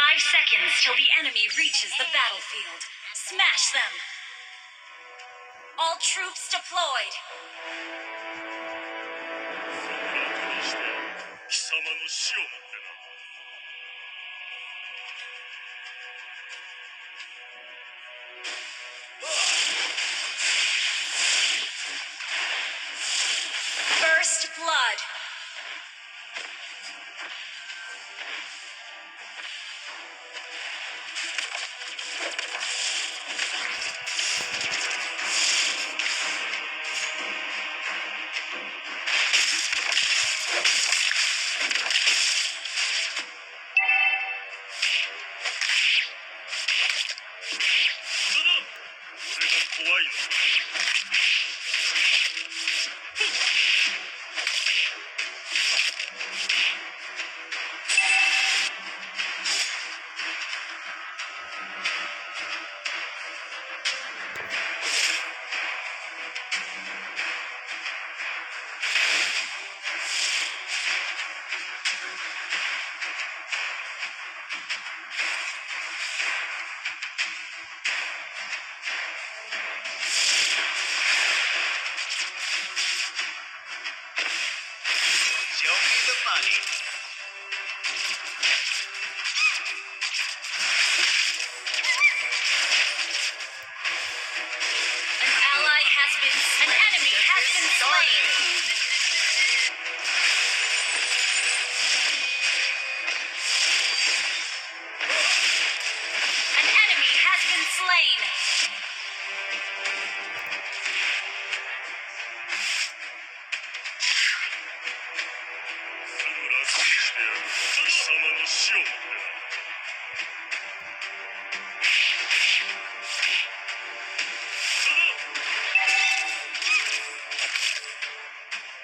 5 seconds till the enemy reaches the battlefield. Smash them! All troops deployed. そこら手にして貴様の死をもってな。First blood. Show me the money. An enemy has been slain. An enemy has been slain.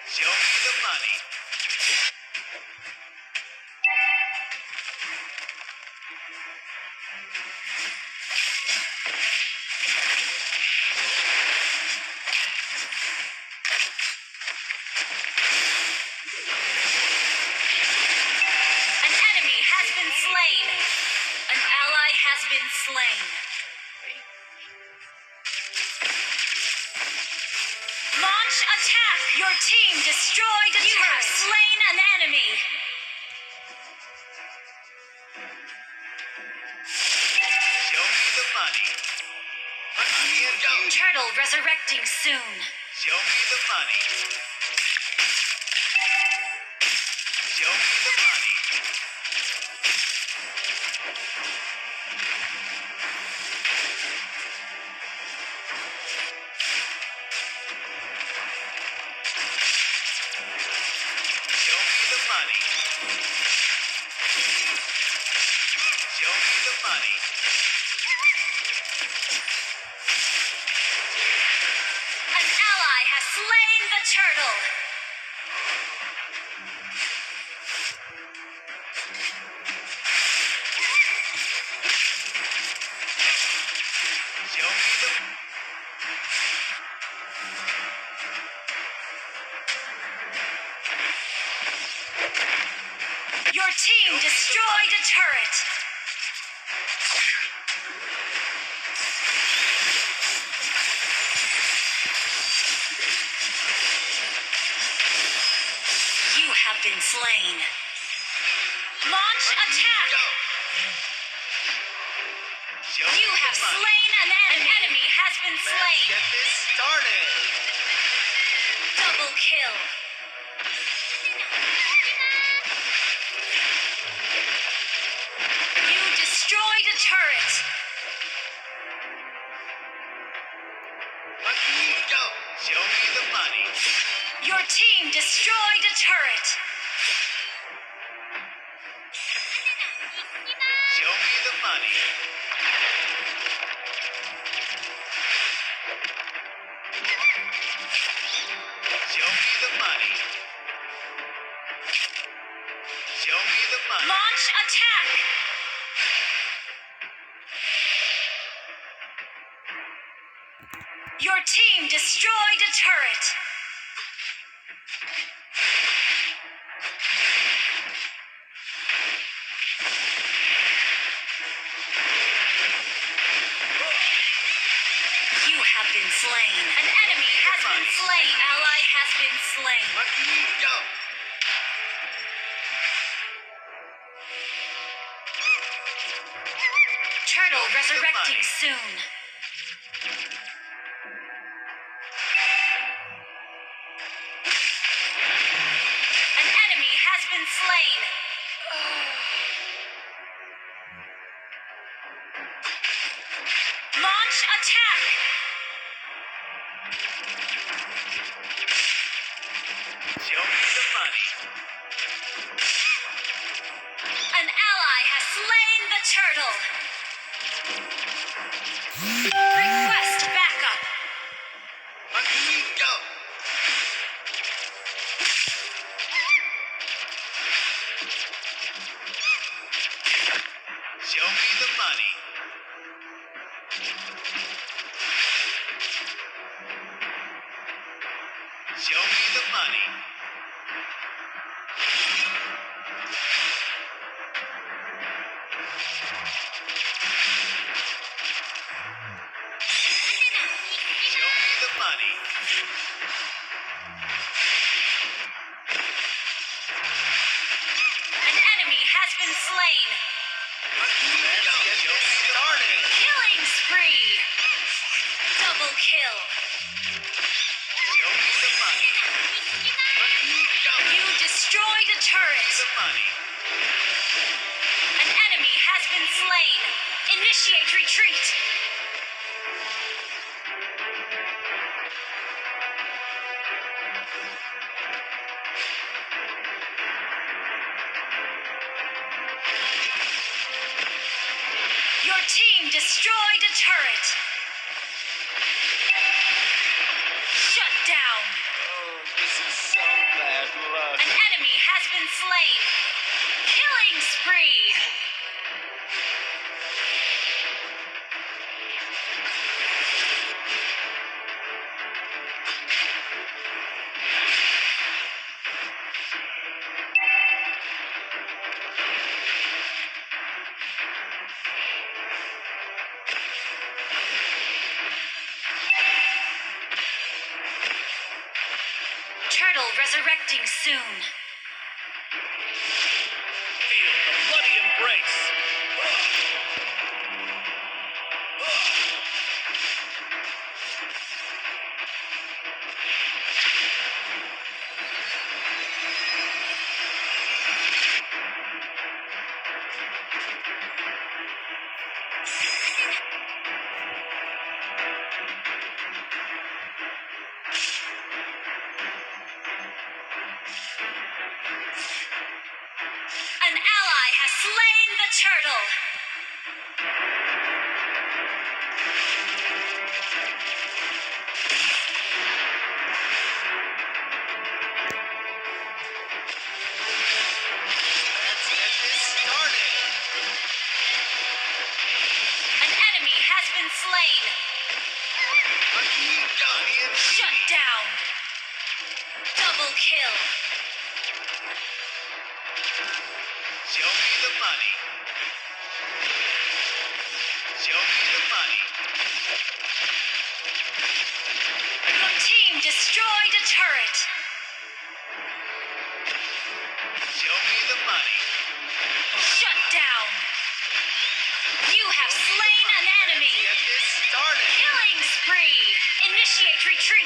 Show me the money. An enemy has been slain. An ally has been slain. Launch attack! Your team destroyed a turret. You have slain an enemy. Show me the money. Money and gold. Turtle resurrecting soon. Show me the money. Show me the money. Show me the money. Show me the money. An ally has slain the turtle. Show me the Your team destroyed a turret. You have been slain. Launch attack! Show me You the have money. slain an enemy. An enemy has been Let's slain. get this started. Double kill. You destroyed a turret. Money and gold. Show me the money. Your team destroyed a turret. Show me the money. Show me the money. Show me the money. Launch attack. Your team destroyed a turret. been slain. Ally has been slain. Magneto. Turtle resurrecting soon. An enemy has been slain. Launch attack. Show me the money. An ally has slain the turtle. Request backup. Magneto. Show me the money. Show me the money. Show me the money. An enemy has been slain. Let's get this started. Killing spree. Double kill. Show me the money. Magneto. You destroyed a turret. The money. An enemy has been slain. Initiate retreat. Your team destroyed a turret. Shut down. Oh, this is so bad luck. An enemy has been slain. Killing spree. Turtle resurrecting soon. Feel the bloody embrace. An ally has slain the turtle. Let's get this started. An enemy has been slain. Magneto. Shut down. Double kill. Show me the money. Show me the money. Your team destroyed a turret. Show me the money. Shut down. You have slain an enemy. Get this started. Killing spree. Initiate retreat.